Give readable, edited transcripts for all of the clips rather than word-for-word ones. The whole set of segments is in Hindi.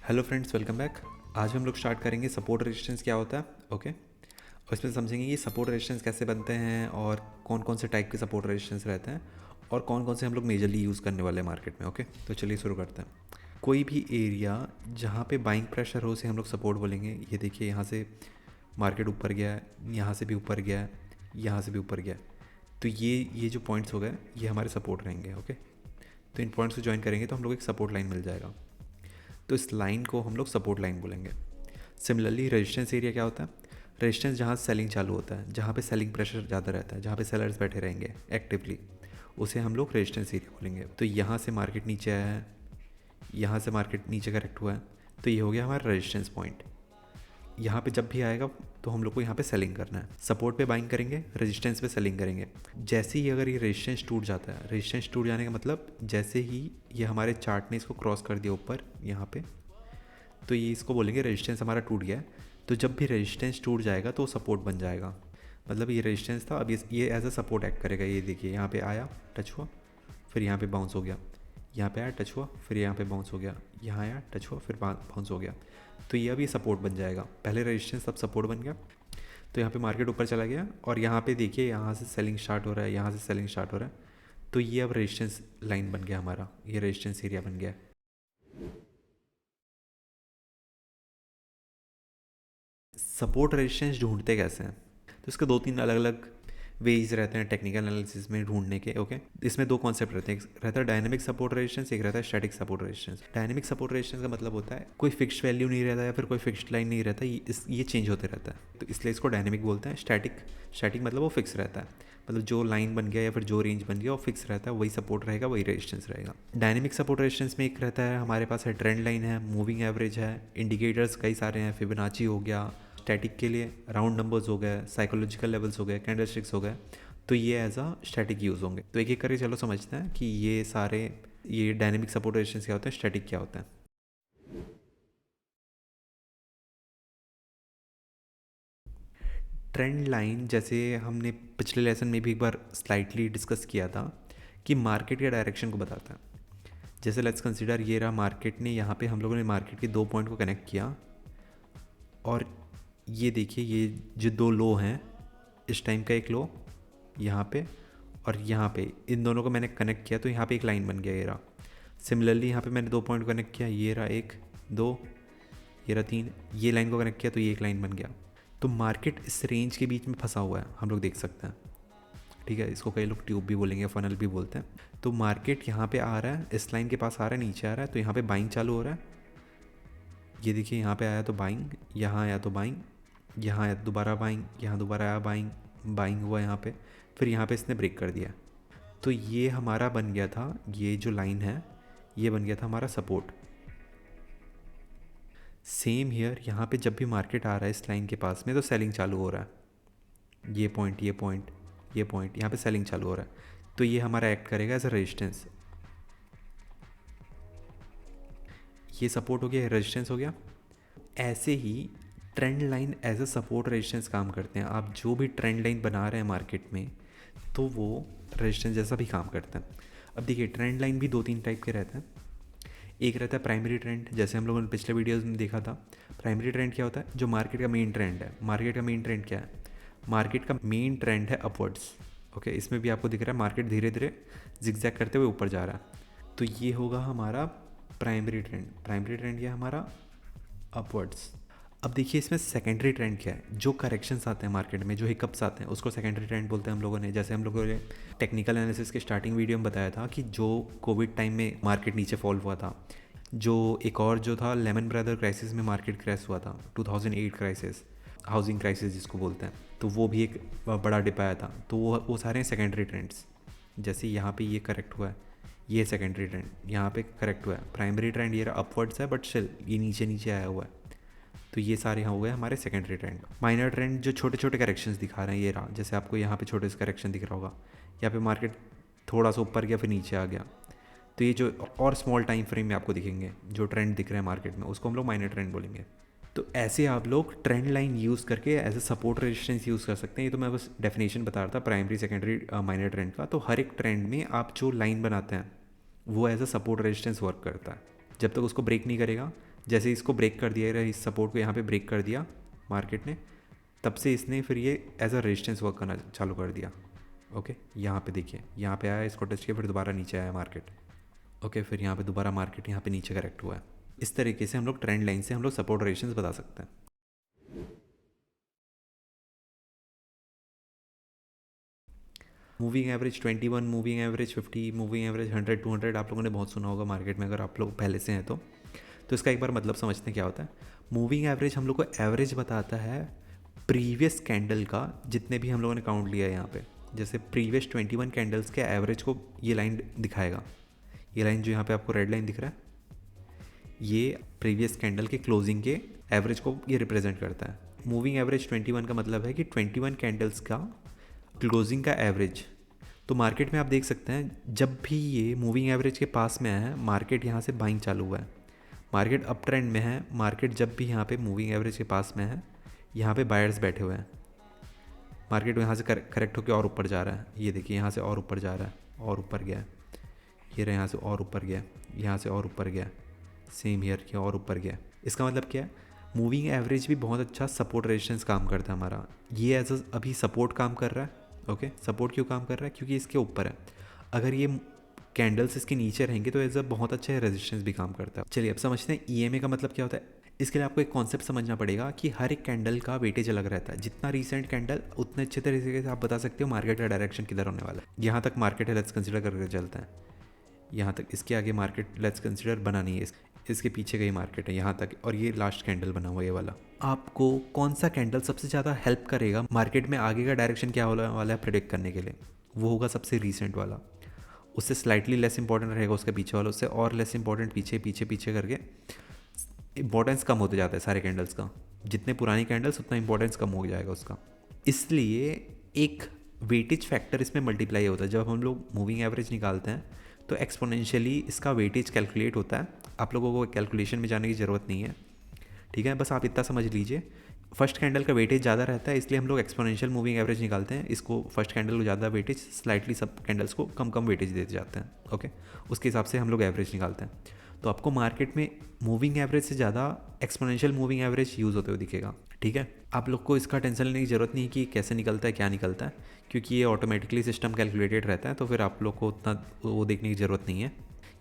Hello friends, welcome back. आज हम लोग स्टार्ट करेंगे सपोर्ट रेजिस्टेंस क्या होता है। ओके, और इसमें समझेंगे कि सपोर्ट रेजिस्टेंस कैसे बनते हैं और कौन कौन से टाइप के सपोर्ट रेजिस्टेंस रहते हैं और कौन कौन से हम लोग मेजरली यूज़ करने वाले हैं मार्केट में। ओके, तो चलिए शुरू करते हैं। कोई भी एरिया जहाँ पे बाइंग प्रेशर हो उसे हम लोग सपोर्ट बोलेंगे। ये देखिए, यहाँ से मार्केट ऊपर गया है, यहाँ से भी ऊपर गया है, यहाँ से भी ऊपर गया है, तो ये जो पॉइंट्स हो गए ये हमारे सपोर्ट रहेंगे। ओके, तो इन पॉइंट्स को ज्वाइन करेंगे तो हम लोग एक सपोर्ट लाइन मिल जाएगा। तो इस लाइन को हम लोग सपोर्ट लाइन बोलेंगे। सिमिलरली रेजिस्टेंस एरिया क्या होता है? रेजिस्टेंस जहाँ सेलिंग चालू होता है, जहाँ पे सेलिंग प्रेशर ज़्यादा रहता है, जहाँ पे सेलर्स बैठे रहेंगे एक्टिवली, उसे हम लोग रेजिस्टेंस एरिया बोलेंगे। तो यहाँ से मार्केट नीचे आया है, यहाँ से मार्केट नीचे करेक्ट हुआ है, तो ये हो गया हमारा रेजिस्टेंस पॉइंट। यहाँ पे जब भी आएगा तो हम लोग को यहाँ पे सेलिंग करना है। सपोर्ट पे बाइंग करेंगे, रेजिस्टेंस पे सेलिंग करेंगे। जैसे ही अगर ये रेजिस्टेंस टूट जाता है, रेजिस्टेंस टूट जाने का मतलब जैसे ही ये हमारे चार्ट ने इसको क्रॉस कर दिया ऊपर यहाँ पे, तो ये इसको बोलेंगे रेजिस्टेंस हमारा टूट गया है। तो जब भी रेजिस्टेंस टूट जाएगा तो सपोर्ट बन जाएगा। मतलब ये रेजिस्टेंस था, अब ये एज अ सपोर्ट एक्ट करेगा। ये देखिए, यहाँ पे आया, टच हुआ, फिर यहाँ पे बाउंस हो गया, यहाँ पे आया, टच हुआ, फिर यहाँ पे बाउंस हो गया, यहाँ आया, टच हुआ, फिर बाउंस हो गया। तो ये अब ये सपोर्ट बन जाएगा। पहले रेजिस्टेंस, तब सपोर्ट बन गया। तो यहाँ पे मार्केट ऊपर चला गया और यहाँ पे देखिए, यहाँ से सेलिंग स्टार्ट हो रहा है, यहाँ से सेलिंग स्टार्ट हो रहा है। तो ये अब रेजिस्टेंस लाइन बन गया हमारा, ये रेजिस्टेंस एरिया बन गया। सपोर्ट रेजिस्टेंस ढूंढते कैसे हैं? तो इसके दो तीन अलग अलग वेज रहते हैं टेक्निकल एनालिसिस में ढूंढने के। ओके, इसमें दो कॉन्सेप्ट रहते हैं। एक रहता है डायनेमिक सपोर्ट रेजिस्टेंस, एक रहता है static support resistance. Dynamic support resistance का मतलब होता है कोई फिक्स्ड वैल्यू नहीं रहता या फिर कोई फिक्स्ड लाइन नहीं रहता, ये चेंज होते रहता है, तो इसलिए इसको डायनेमिक बोलते हैं। स्टैटिक मतलब वो फिक्स रहता है, मतलब जो लाइन बन गया या फिर जो रेंज बन गया वो फिक्स रहता है, वही सपोर्ट रहेगा, वही रेजिस्टेंस रहेगा। डायनेमिक सपोर्ट रेजिस्टेंस में एक रहता है, हमारे पास है ट्रेंड लाइन है, मूविंग एवरेज है, इंडिकेटर्स कई सारे हैं, फिबोनाची हो गया। स्टैटिक के लिए राउंड नंबर्स हो गए, साइकोलॉजिकल लेवल्स हो गए, कैंडलस्टिक्स हो गए। तो ये एज अ स्टैटिक यूज़ होंगे। तो एक एक करके चलो समझते हैं कि ये डायनेमिक सपोर्ट रेजिस्टेंस क्या होता है, स्टैटिक क्या होता है। ट्रेंड लाइन, जैसे हमने पिछले लेसन में भी एक बार स्लाइटली डिस्कस किया था, कि मार्केट के डायरेक्शन को बताता है। जैसे लेट्स कंसीडर ये रहा मार्केट ने, यहाँ पे हम लोगों ने मार्केट के दो पॉइंट को कनेक्ट किया और ये देखिए, ये जो दो लो हैं, इस टाइम का एक लो यहाँ पे और यहाँ पे, इन दोनों को मैंने कनेक्ट किया तो यहाँ पे एक लाइन बन गया, ये रहा। सिमिलरली यहाँ पे मैंने दो पॉइंट कनेक्ट किया, ये रहा एक, दो, ये रहा तीन, ये लाइन को कनेक्ट किया तो ये एक लाइन बन गया। तो मार्केट इस रेंज के बीच में फंसा हुआ है, हम लोग देख सकते हैं। ठीक है, इसको कई लोग ट्यूब भी बोलेंगे, फनल भी बोलते हैं। तो मार्केट यहाँ पे आ रहा है, इस लाइन के पास आ रहा है, नीचे आ रहा है, तो यहाँ पे बाइंग चालू हो रहा है। ये देखिए, यहाँ पे आया तो बाइंग, यहाँ आया तो बाइंग, यहाँ आया तो दोबारा बाइंग, यहाँ दोबारा आया बाइंग, बाइंग हुआ यहाँ पे, फिर यहाँ पे इसने ब्रेक कर दिया। तो ये हमारा बन गया था, ये जो लाइन है ये बन गया था हमारा सपोर्ट। सेम हियर, यहाँ पे जब भी मार्केट आ रहा है इस लाइन के पास में तो सेलिंग चालू हो रहा है। ये पॉइंट, ये पॉइंट, ये पॉइंट, यहाँ पे सेलिंग चालू हो रहा है, तो ये हमारा एक्ट करेगा एज अ रेजिस्टेंस। ये सपोर्ट हो गया, रेजिस्टेंस हो गया। ऐसे ही trend line as a support resistance काम करते हैं। आप जो भी ट्रेंड लाइन बना रहे हैं मार्केट में, तो वो रेजिस्टेंस जैसा भी काम करते हैं। अब देखिए, ट्रेंड लाइन भी दो तीन टाइप के रहते हैं। एक रहता है प्राइमरी ट्रेंड, जैसे हम लोगों ने पिछले वीडियोस में देखा था। प्राइमरी ट्रेंड क्या होता है? जो मार्केट का मेन ट्रेंड है। मार्केट का मेन ट्रेंड क्या है? मार्केट का मेन ट्रेंड है अपवर्ड्स। ओके, इसमें भी आपको दिख रहा है मार्केट धीरे धीरे जिगजैग करते हुए ऊपर जा रहा है, तो ये होगा हमारा प्राइमरी ट्रेंड। प्राइमरी ट्रेंड क्या है हमारा? अपवर्ड्स। अब देखिए, इसमें सेकेंडरी ट्रेंड क्या है? जो करेक्शंस आते हैं मार्केट में, जो हिकअप्स आते हैं, उसको सेकेंडरी ट्रेंड बोलते हैं हम लोगों ने। जैसे हम लोगों ने टेक्निकल एनालिसिस के स्टार्टिंग वीडियो में बताया था कि जो कोविड टाइम में मार्केट नीचे फॉल हुआ था, जो एक और जो था लेमन ब्रदर क्राइसिस में मार्केट क्रैश हुआ था, 2008 क्राइसिस, हाउसिंग क्राइसिस जिसको बोलते हैं, तो वो भी एक बड़ा डिप आया था। तो वो सारे सेकेंडरी ट्रेंड्स। जैसे यहाँ पे ये करेक्ट हुआ है, ये सेकेंडरी ट्रेंड, यहाँ पे करेक्ट हुआ है। प्राइमरी ट्रेंड ये अपवर्ड्स है, बट स्टिल ये नीचे नीचे आया हुआ है। तो ये सारे हो गए हमारे सेकेंडरी ट्रेंड। माइनर ट्रेंड जो छोटे छोटे करेक्शंस दिखा रहे हैं, ये रहा। जैसे आपको यहाँ पे छोटे से करेक्शन दिख रहा होगा, यहाँ पे मार्केट थोड़ा सा ऊपर गया फिर नीचे आ गया, तो ये जो और स्मॉल टाइम फ्रेम में आपको दिखेंगे जो ट्रेंड दिख रहे हैं मार्केट में, उसको हम लोग माइनर ट्रेंड बोलेंगे। तो ऐसे आप लोग ट्रेंड लाइन यूज़ करके as a support resistance use कर सकते हैं। ये तो मैं बस डेफिनेशन बता रहा था प्राइमरी सेकेंडरी माइनर ट्रेंड का। तो हर एक ट्रेंड में आप जो लाइन बनाते हैं वो as a support resistance work करता है। जब तक उसको ब्रेक नहीं करेगा जैसे इसको ब्रेक कर दिया, इस सपोर्ट को यहाँ पे ब्रेक कर दिया मार्केट ने, तब से इसने फिर ये एज अ रेजिस्टेंस वर्क करना चालू कर दिया। ओके, यहाँ पे देखिए, यहाँ पे आया, इसको टच किया, फिर दोबारा नीचे आया मार्केट। ओके, फिर यहाँ पे दोबारा मार्केट यहाँ पे नीचे करेक्ट हुआ है। इस तरीके से हम लोग ट्रेंड लाइन से हम लोग सपोर्ट रेजिस्टेंस बता सकते हैं। Moving average 21, moving average 50, moving average 100, 200 आप लोगों ने बहुत सुना होगा मार्केट में, अगर आप लोग पहले से हैं तो इसका एक बार मतलब समझते हैं क्या होता है। मूविंग एवरेज हम लोग को एवरेज बताता है प्रीवियस कैंडल का, जितने भी हम लोगों ने काउंट लिया है यहाँ पे, जैसे प्रीवियस 21 कैंडल्स के एवरेज को ये लाइन दिखाएगा। ये लाइन जो यहाँ पे आपको रेड लाइन दिख रहा है, ये प्रीवियस कैंडल के क्लोजिंग के एवरेज को ये रिप्रेजेंट करता है। मूविंग एवरेज 21 का मतलब है कि 21 कैंडल्स का क्लोजिंग का एवरेज। तो मार्केट में आप देख सकते हैं जब भी ये मूविंग एवरेज के पास में है, मार्केट यहाँ से बाइंग चालू हुआ है, मार्केट अप ट्रेंड में है। मार्केट जब भी यहाँ पे मूविंग एवरेज के पास में है, यहाँ पे बायर्स बैठे हुए हैं। मार्केट यहाँ से करेक्ट होकर और ऊपर जा रहा है, ये देखिए यहाँ से और ऊपर जा रहा है, और ऊपर गया है, ये रहा, यहाँ से और ऊपर गया, यहाँ से और ऊपर गया, सेम ईयर किया और ऊपर गया। इसका मतलब क्या है, मूविंग एवरेज भी बहुत अच्छा सपोर्ट रेजिस्टेंस काम करता है हमारा। ये एज अभी सपोर्ट काम कर रहा है। ओके, सपोर्ट क्यों काम कर रहा है, क्योंकि इसके ऊपर है। अगर ये कैंडल्स इसके नीचे रहेंगे तो एज अ बहुत अच्छा रेजिस्टेंस भी काम करता है। चलिए अब समझते हैं ईएमए का मतलब क्या होता है। इसके लिए आपको एक कॉन्सेप्ट समझना पड़ेगा कि हर एक कैंडल का वेटेज अलग रहता है। जितना रीसेंट कैंडल, उतने अच्छे तरीके से आप बता सकते हो मार्केट का डायरेक्शन किधर होने वाला है। यहाँ तक मार्केट है, लेट्स कंसिडर करके चलते हैं। यहाँ तक, इसके आगे मार्केट लेट्स कंसिडर बना नहीं है, इसके पीछे का ही मार्केट है यहाँ तक, और ये लास्ट कैंडल बना हुआ है ये वाला। आपको कौन सा कैंडल सबसे ज़्यादा हेल्प करेगा मार्केट में आगे का डायरेक्शन क्या होने वाला है प्रेडिक्ट करने के लिए, वो होगा सबसे रीसेंट वाला। उससे स्लाइटली लेस इंपॉर्टेंट रहेगा उसका पीछे वाला, उससे और लेस इंपॉर्टेंट, पीछे पीछे पीछे करके इंपॉर्टेंस कम होते जाता है सारे कैंडल्स का। जितने पुरानी कैंडल्स उतना इंपॉर्टेंस कम हो जाएगा उसका। इसलिए एक वेटेज फैक्टर इसमें मल्टीप्लाई होता है। जब हम लोग मूविंग एवरेज निकालते हैं तो एक्सपोनेंशियली इसका वेटेज कैलकुलेट होता है। आप लोगों को कैलकुलेशन में जाने की ज़रूरत नहीं है, ठीक है, बस आप इतना समझ लीजिए। फर्स्ट कैंडल का वेटेज ज़्यादा रहता है, इसलिए हम लोग एक्सपोनेंशियल मूविंग एवरेज निकालते हैं। इसको फर्स्ट कैंडल को ज़्यादा वेटेज, स्लाइटली सब कैंडल्स को कम कम वेटेज देते जाते हैं। ओके, उसके हिसाब से हम लोग एवरेज निकालते हैं। तो आपको मार्केट में मूविंग एवरेज से ज़्यादा एक्सपोनेंशियल मूविंग एवरेज यूज़ होते हुए दिखेगा, ठीक है। आप लोग को इसका टेंशन लेने की ज़रूरत नहीं कि कैसे निकलता है, क्या निकलता है, क्योंकि ये ऑटोमेटिकली सिस्टम कैलकुलेटेड रहता है। तो फिर आप लोग को उतना वो देखने की ज़रूरत नहीं है।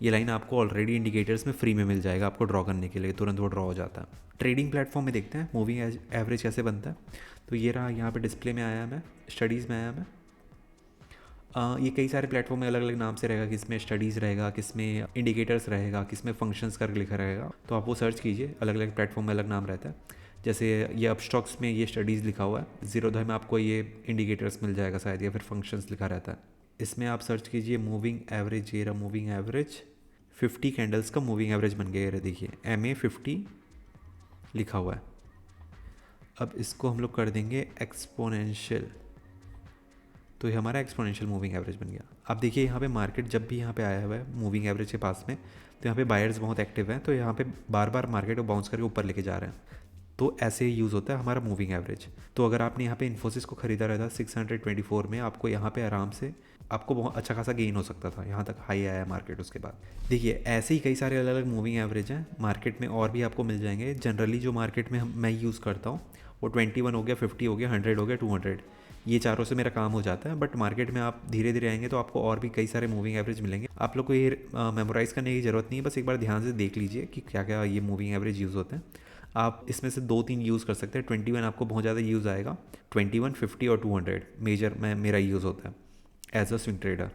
ये लाइन आपको ऑलरेडी इंडिकेटर्स में फ्री में मिल जाएगा, आपको ड्रॉ करने के लिए तुरंत वो ड्रॉ हो जाता है। ट्रेडिंग प्लेटफॉर्म में देखते हैं मूविंग एवरेज कैसे बनता है। तो ये रहा, यहाँ पे डिस्प्ले में आया मैं, स्टडीज़ में आया मैं। ये कई सारे प्लेटफॉर्म में अलग अलग नाम से रहेगा, किस में स्टडीज़ रहेगा, किस में इंडिकेटर्स रहेगा, किस में फंक्शंस करके लिखा रहेगा। तो आप वो सर्च कीजिए, अलग अलग प्लेटफॉर्म में अलग नाम रहता है। जैसे ये अपस्टॉक्स में ये स्टडीज़ लिखा हुआ है, जीरोधा में आपको ये इंडिकेटर्स मिल जाएगा शायद, या फिर फंक्शंस लिखा रहता है। इसमें आप सर्च कीजिए मूविंग एवरेज, ये रहा मूविंग एवरेज, 50 कैंडल्स का मूविंग एवरेज बन गया। ये देखिए MA50 लिखा हुआ है। अब इसको हम लोग कर देंगे एक्सपोनेंशियल, तो ये हमारा एक्सपोनेंशियल मूविंग एवरेज बन गया। अब देखिए यहाँ पे मार्केट जब भी यहाँ पे आया हुआ है मूविंग एवरेज के पास में, तो यहाँ पे बायर्स बहुत एक्टिव हैं, तो यहाँ पे बार बार मार्केट को बाउंस करके ऊपर लेके जा रहे हैं। तो ऐसे ही यूज़ होता है हमारा मूविंग एवरेज। तो अगर आपने यहाँ पे इन्फोसिस को खरीदा रहता 624 में, आपको यहाँ पे आराम से आपको बहुत अच्छा खासा गेन हो सकता था। यहाँ तक हाई आया मार्केट उसके बाद। देखिए ऐसे ही कई सारे अलग अलग मूविंग एवरेज हैं मार्केट में, और भी आपको मिल जाएंगे। जनरली जो मार्केट में मैं यूज़ करता हूँ वो 21 हो गया, 50 हो गया, 100 हो गया, 200, ये चारों से मेरा काम हो जाता है। बट मार्केट में आप धीरे धीरे आएंगे तो आपको और भी कई सारे मूविंग एवरेज मिलेंगे। आप लोग को ये मेमोराइज़ करने की ज़रूरत नहीं है, बस एक बार ध्यान से देख लीजिए कि क्या क्या ये मूविंग एवरेज यूज़ होते हैं। आप इसमें से 2-3 यूज़ कर सकते हैं। 21 आपको बहुत ज़्यादा यूज़ आएगा, 21, 50 और 200 मेजर में मेरा यूज़ होता है एज अ स्विंग ट्रेडर।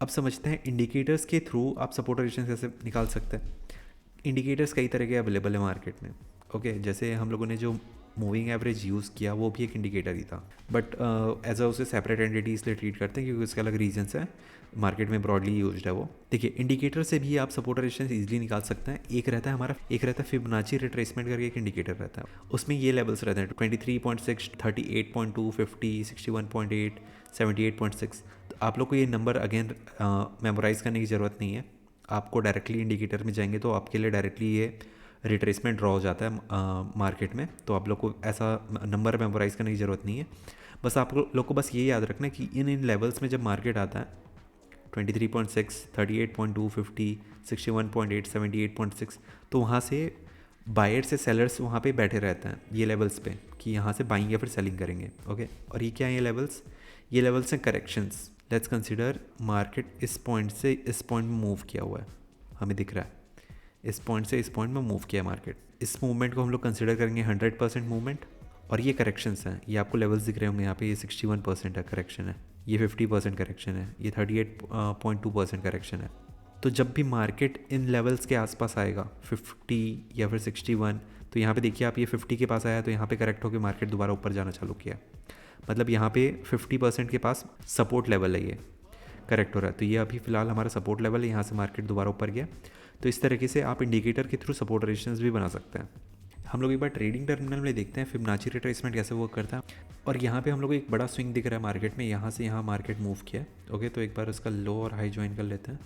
अब समझते हैं इंडिकेटर्स के थ्रू आप सपोर्ट रेजिस्टेंस कैसे निकाल सकते हैं। इंडिकेटर्स कई तरह के अवेलेबल है मार्केट में। ओके, जैसे हम लोगों ने जो मूविंग एवरेज यूज़ किया वो भी एक इंडिकेटर ही था, बट एज अ उसे सेपरेट एंटिटी इसलिए ट्रीट करते हैं क्योंकि उसके अलग रीजंस हैं, मार्केट में ब्रॉडली यूज्ड है वो। देखिए इंडिकेटर से भी आप सपोर्ट रेजिस्टेंस इजीली निकाल सकते हैं। एक रहता है हमारा, एक रहता है फिबोनाची रिट्रेसमेंट करके एक इंडिकेटर रहता है, उसमें ये लेवल्स रहते हैं 23.6, 38.2, 50, 61.8, 78.6। तो आप लोग को ये नंबर अगेन मेमोराइज़ करने की ज़रूरत नहीं है। आपको डायरेक्टली इंडिकेटर में जाएंगे तो आपके लिए डायरेक्टली ये रिट्रेसमेंट ड्रॉ हो जाता है मार्केट में। तो आप लोग को ऐसा नंबर मेमोराइज़ करने की ज़रूरत नहीं है। बस आप लोग को बस ये याद रखना कि इन लेवल्स में जब मार्केट आता है 23.6, 38.2, 50, 61.8, 78.6। तो वहाँ से बायर से सेलर्स वहाँ पे बैठे रहते हैं ये लेवल्स पे कि यहाँ से बाइंग या फिर सेलिंग करेंगे। ओके, और ये क्या है ये लेवल्स हैं करेक्शंस। लेट्स कंसिडर मार्केट इस पॉइंट से इस पॉइंट में मूव किया हुआ है, हमें दिख रहा है इस पॉइंट से इस पॉइंट में मूव किया है मार्केट। इस मूवमेंट को हम लोग कंसिडर करेंगे 100% मूवमेंट। और ये करेक्शंस हैं, ये आपको लेवल्स दिख रहे होंगे यहाँ पे, ये 61% है करेक्शन है, ये 50% करेक्शन है, ये 38.2% करेक्शन है। तो जब भी मार्केट इन लेवल्स के आसपास आएगा 50 या फिर 61, तो यहाँ पे देखिए आप, ये 50 के पास आया तो यहाँ पे करेक्ट होकर मार्केट दोबारा ऊपर जाना चालू किया। मतलब यहाँ पे 50% के पास सपोर्ट लेवल है, ये करेक्ट हो रहा है। तो ये अभी फिलहाल हमारा सपोर्ट लेवल है, यहाँ से मार्केट दोबारा ऊपर गया। तो इस तरीके से आप इंडिकेटर के थ्रू सपोर्ट रेजिस्टेंस भी बना सकते हैं। हम लोग एक बार ट्रेडिंग टर्मिनल में देखते हैं फिबोनाची रिट्रेसमेंट कैसे वर्क करता है। और यहाँ पे हम लोग को एक बड़ा स्विंग दिख रहा है मार्केट में, यहाँ से यहाँ मार्केट मूव किया है। ओके, तो एक बार उसका लो और हाई ज्वाइन कर लेते हैं।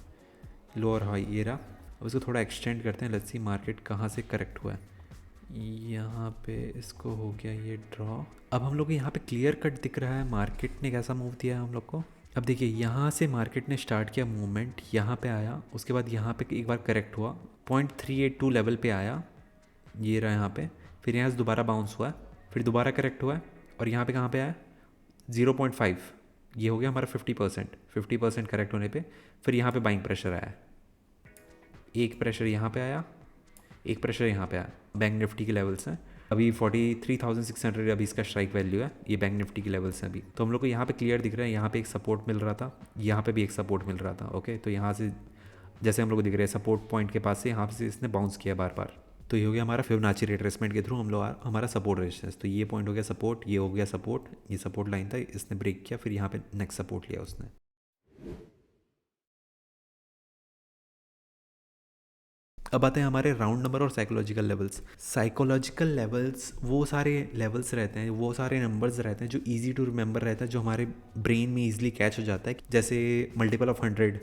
लो और हाई ये रहा, उसको थोड़ा एक्सटेंड करते हैं। लेट्स सी मार्केट कहाँ से करेक्ट हुआ है। यहाँ पे इसको हो गया ये ड्रॉ। अब हम लोग को यहाँ पे क्लियर कट दिख रहा है मार्केट ने कैसा मूव दिया है हम लोग को। अब देखिए यहाँ से मार्केट ने स्टार्ट किया मूवमेंट, यहाँ पे आया, उसके बाद यहाँ पे एक बार करेक्ट हुआ, 0.382 लेवल पे आया, ये रहा यहाँ पे। फिर यहाँ से दोबारा बाउंस हुआ, फिर दोबारा करेक्ट हुआ, और यहाँ पे कहाँ पे आया 0.5, ये हो गया हमारा 50% करेक्ट होने पे। फिर यहाँ पे बाइंग प्रेशर आया, एक प्रेशर यहाँ पे आया, एक प्रेशर यहाँ पे आया। बैंक निफ्टी के लेवल्स हैं अभी 43,600 अभी इसका स्ट्राइक वैल्यू है, ये बैंक निफ्टी के लेवल्स हैं अभी। तो हम लोग को यहाँ पे क्लियर दिख रहा है, यहाँ पे एक सपोर्ट मिल रहा था, यहाँ पे भी एक सपोर्ट मिल रहा था। ओके, तो यहाँ से जैसे हम लोग को दिख रहा है सपोर्ट पॉइंट के पास से यहाँ से इसने बाउंस किया बार बार। तो ये हो गया हमारा फिबोनाची रिट्रेसमेंट के थ्रू हम लोग हमारा सपोर्ट रेजिस्टेंस। तो ये पॉइंट हो गया सपोर्ट, ये हो गया सपोर्ट, ये सपोर्ट लाइन था, इसने ब्रेक किया, फिर यहाँ पे नेक्स्ट सपोर्ट लिया उसने। अब आते हैं हमारे राउंड नंबर और साइकोलॉजिकल लेवल्स। साइकोलॉजिकल लेवल्स वो सारे लेवल्स रहते हैं, वो सारे नंबर्स रहते हैं जो इजी टू रिमेंबर रहता है, जो हमारे ब्रेन में इजीली कैच हो जाता है। जैसे मल्टीपल ऑफ 100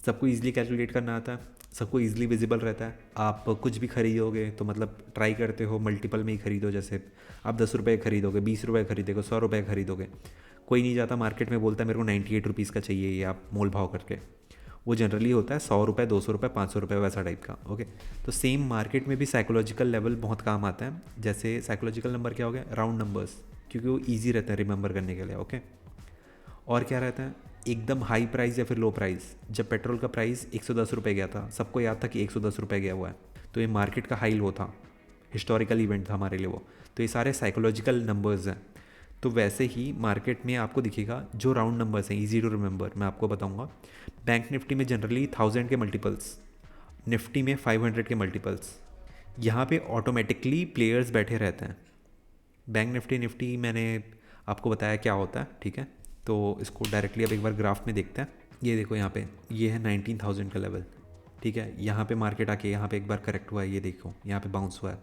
सबको इजीली कैलकुलेट करना आता है, सबको इजीली विजिबल रहता है। आप कुछ भी खरीदोगे तो मतलब ट्राई करते हो मल्टीपल में ही खरीदो। जैसे आप 10 रुपये खरीदोगे, 20 रुपये खरीदोगे, 100 रुपये खरीदोगे, कोई नहीं जाता मार्केट में बोलता है मेरे को 98 रुपीज़ का चाहिए, ये आप मोल भाव करके। वो जनरली होता है 100 रुपये, 200 रुपये, 500 रुपये, वैसा टाइप का। ओके, तो सेम मार्केट में भी साइकोलॉजिकल लेवल बहुत काम आता है। जैसे साइकोलॉजिकल नंबर क्या हो गया, राउंड नंबर्स, क्योंकि वो ईजी रहता है रिमेंबर करने के लिए। ओके, और क्या रहता है, एकदम हाई प्राइस या फिर लो प्राइस। जब पेट्रोल का प्राइस 110 रुपये गया था, सबको याद था कि 110 रुपये गया हुआ है, तो ये मार्केट का हाई लो था, हिस्टोरिकल इवेंट था हमारे लिए वो। तो ये सारे साइकोलॉजिकल नंबर्स हैं। तो वैसे ही मार्केट में आपको दिखेगा जो राउंड नंबर्स हैं इजी टू रिमेंबर, मैं आपको बताऊंगा। बैंक निफ्टी में जनरली 1000 के मल्टीपल्स, निफ्टी में 500 के मल्टीपल्स, यहाँ पे ऑटोमेटिकली प्लेयर्स बैठे रहते हैं। बैंक निफ्टी मैंने आपको बताया क्या होता है, ठीक है। तो इसको डायरेक्टली अब एक बार ग्राफ में देखते हैं। ये देखो यहाँ पे, ये है 19,000 का लेवल, ठीक है। यहाँ पे मार्केट आके यहाँ पे एक बार करेक्ट हुआ है, ये देखो यहाँ पे बाउंस हुआ है।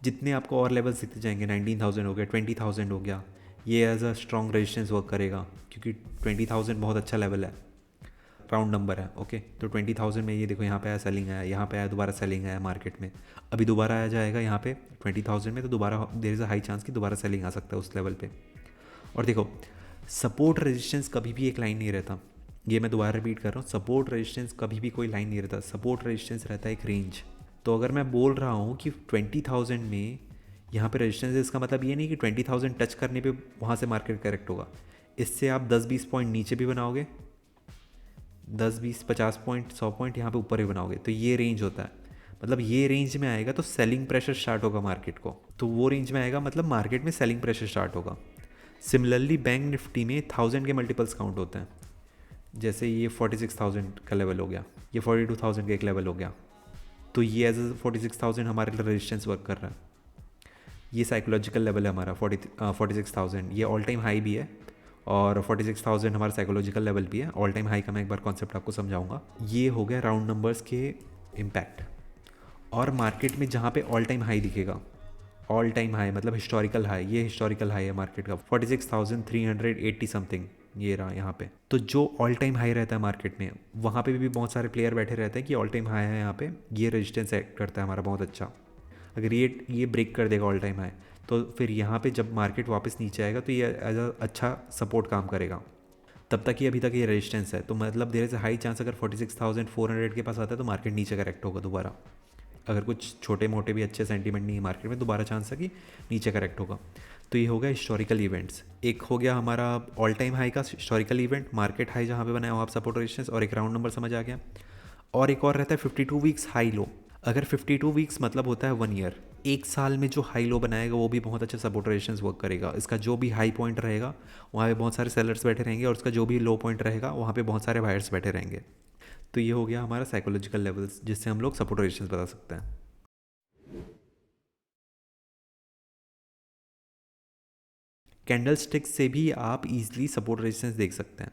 जितने आपको और लेवल्स दिखते जाएंगे, 19,000 हो गया, 20,000 हो गया, ये as a strong resistance work करेगा, क्योंकि 20,000 बहुत अच्छा लेवल है, राउंड नंबर है। ओके, तो 20,000 में ये देखो यहाँ पे आया सेलिंग आया, यहाँ पे आया दोबारा सेलिंग आया मार्केट में, अभी दोबारा आया जाएगा यहाँ पे 20,000 में, तो दोबारा there is a high chance कि दोबारा सेलिंग आ सकता है उस लेवल पे। और देखो सपोर्ट रेजिस्टेंस कभी भी एक लाइन नहीं रहता, ये मैं दोबारा रिपीट कर रहा हूँ, सपोर्ट रेजिस्टेंस कभी भी कोई लाइन नहीं रहता, सपोर्ट रेजिस्टेंस रहता है एक रेंज। तो अगर मैं बोल रहा हूँ कि 20,000 में यहाँ पे रेजिस्टेंस है, इसका मतलब ये नहीं कि 20,000 टच करने पे वहाँ से मार्केट करेक्ट होगा। इससे आप 10-20 पॉइंट नीचे भी बनाओगे, 10-20 50 पॉइंट 100 पॉइंट यहाँ पे ऊपर ही बनाओगे, तो ये रेंज होता है। मतलब ये रेंज में आएगा तो सेलिंग प्रेशर स्टार्ट होगा मार्केट को, तो वो रेंज में आएगा मतलब मार्केट में सेलिंग प्रेशर स्टार्ट होगा। सिमिलरली बैंक निफ्टी में 1000 के मल्टीपल्स काउंट होते हैं। जैसे ये 46,000 का लेवल हो गया, ये 42,000 का एक लेवल हो गया, तो ये एज 46,000 हमारे लिए रेजिस्टेंस वर्क कर रहा है। ये साइकोलॉजिकल लेवल है हमारा 46,000, ये ऑल टाइम हाई भी है, और 46,000 हमारा साइकोलॉजिकल लेवल भी है। ऑल टाइम हाई का मैं एक बार कॉन्सेप्ट आपको समझाऊंगा। ये हो गया राउंड नंबर्स के इम्पैक्ट। और मार्केट में जहाँ पे ऑल टाइम हाई दिखेगा, ऑल टाइम हाई मतलब हिस्टोरिकल हाई, ये हिस्टोरिकल हाई है मार्केट का 46,380 समथिंग, ये रहा यहाँ पे। तो जो ऑल टाइम हाई रहता है मार्केट में, वहाँ पे भी बहुत सारे प्लेयर बैठे रहते हैं कि ऑल टाइम हाई है यहाँ पे, ये रेजिस्टेंस एक्ट करता है हमारा बहुत अच्छा। अगर ये ब्रेक कर देगा ऑल टाइम हाई, तो फिर यहाँ पे जब मार्केट वापस नीचे आएगा तो ये एज अ अच्छा सपोर्ट काम करेगा। तब तक ही अभी तक ये रेजिस्टेंस है, तो मतलब there is a high chance अगर 46,400 के पास आता है तो मार्केट नीचे करेक्ट होगा दोबारा। अगर कुछ छोटे मोटे भी अच्छे सेंटीमेंट नहीं है मार्केट में, दोबारा चांस है कि नीचे करेक्ट होगा। तो ये हो गया हिस्टोरिकल इवेंट्स। एक हो गया हमारा ऑल टाइम हाई का हिस्टोरिकल इवेंट, मार्केट हाई जहाँ पे बनाया हो आप सपोर्ट रेजिस्टेंस, और एक राउंड नंबर समझ आ गया। और एक और रहता है 52 वीक्स हाई लो। अगर 52 वीक्स मतलब होता है 1 ईयर, एक साल में जो हाई लो बनाएगा वो भी बहुत अच्छा सपोर्ट रेजिस्टेंस वर्क करेगा। इसका जो भी हाई पॉइंट रहेगा वहाँ पे बहुत सारे सेलर्स बैठे रहेंगे, और उसका जो भी लो पॉइंट रहेगा वहाँ पे बहुत सारे बायर्स बैठे रहेंगे। तो ये हो गया हमारा साइकोलॉजिकल लेवल्स, जिससे हम लोग सपोर्ट रेजिस्टेंस बता सकते हैं। कैंडल स्टिक से भी आप इजीली सपोर्ट रेजिस्टेंस देख सकते हैं।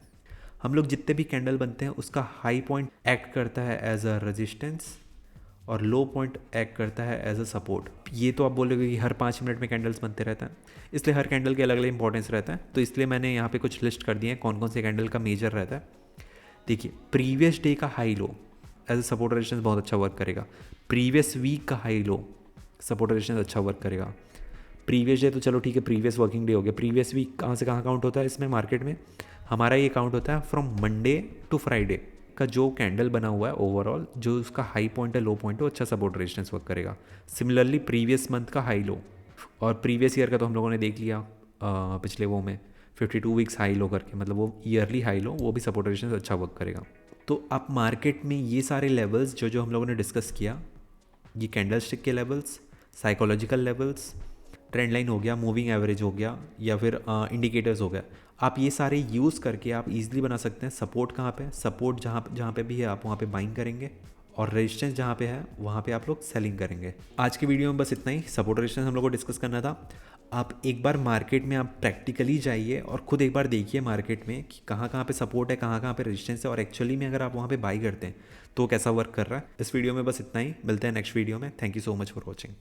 हम लोग जितने भी कैंडल बनते हैं उसका हाई पॉइंट एक्ट करता है एज अ रेजिस्टेंस, और लो पॉइंट एक्ट करता है एज अ सपोर्ट। ये तो आप बोलोगे कि हर 5 मिनट में कैंडल्स बनते रहता है, इसलिए हर कैंडल के अलग अलग इंपॉर्टेंस रहता है। तो इसलिए मैंने यहाँ पे कुछ लिस्ट कर दिए हैं कौन कौन से कैंडल का मेजर रहता है। देखिए, प्रीवियस डे का high low as a support resistance बहुत अच्छा वर्क करेगा। प्रीवियस वीक का हाई लो सपोर्ट रेजिस्टेंस अच्छा वर्क करेगा। प्रीवियस डे तो चलो ठीक है, प्रीवियस वर्किंग डे हो गया। प्रीवियस वीक कहाँ से कहाँ काउंट होता है इसमें मार्केट में? हमारा ये काउंट होता है फ्रॉम मंडे टू फ्राइडे का जो कैंडल बना हुआ है ओवरऑल, जो उसका हाई पॉइंट है लो पॉइंट है, वो अच्छा सपोर्ट रेजिस्टेंस वर्क करेगा। सिमिलरली प्रीवियस मंथ का हाई लो, और प्रीवियस ईयर का तो हम लोगों ने देख लिया पिछले वो में 52 वीक्स हाई लो करके, मतलब वो ईयरली हाई लो, वो भी सपोर्ट रेजिस्टेंस अच्छा वर्क करेगा। तो आप मार्केट में ये सारे लेवल्स जो जो हम लोगों ने डिस्कस किया, ये कैंडल स्टिक के levels, psychological levels, trend line हो गया, मूविंग एवरेज हो गया, या फिर इंडिकेटर्स हो गया, आप ये सारे यूज़ करके आप इजीली बना सकते हैं सपोर्ट कहाँ पे, सपोर्ट जहाँ जहाँ पे भी है आप वहाँ पे बाइंग करेंगे, और रेजिस्टेंस जहाँ पे है वहाँ पे आप लोग सेलिंग करेंगे। आज की वीडियो में बस इतना ही, सपोर्ट रेजिस्टेंस हम लोग को डिस्कस करना था। आप एक बार मार्केट में आप प्रैक्टिकली जाइए और खुद एक बार देखिए मार्केट में कि कहाँ कहाँ पे सपोर्ट है, कहाँ कहाँ पे रेजिस्टेंस है, और एक्चुअली में अगर आप वहाँ पे बाई करते हैं तो कैसा वर्क कर रहा है। इस वीडियो में बस इतना ही, मिलते हैं नेक्स्ट वीडियो में। Thank you so much for watching.